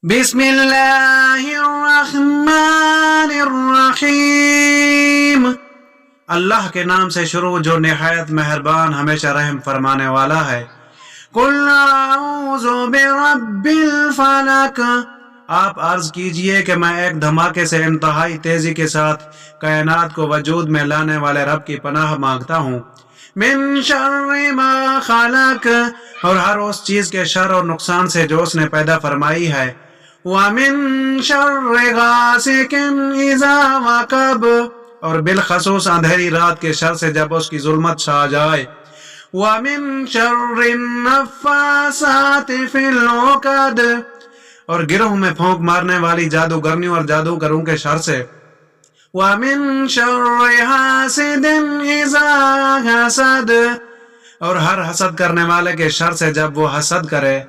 بسم اللہ الرحمن الرحیم، اللہ کے نام سے شروع جو نہایت مہربان ہمیشہ رحم فرمانے والا ہے۔ قل اعوذ برب الفلق، آپ عرض کیجئے کہ میں ایک دھماکے سے انتہائی تیزی کے ساتھ کائنات کو وجود میں لانے والے رب کی پناہ مانگتا ہوں۔ من شر ما خلق، اور ہر اس چیز کے شر اور نقصان سے جو اس نے پیدا فرمائی ہے۔ وَمِن شَرِّ غَاسِقٍ إِذَا وَقَبَ، اور بالخصوص اندھیری رات کے شر سے جب اس کی ظلمت چھا جائے۔ وَمِن شَرِّ النَّفَّاثَاتِ فِي الْعُقَدِ، اور گروہ میں پھونک مارنے والی جادوگرنیوں اور جادوگروں کے شر سے۔ وَمِن شَرِّ حَاسِدٍ إِذَا حَسَدَ، اور ہر حسد کرنے والے کے شر سے جب وہ حسد کرے۔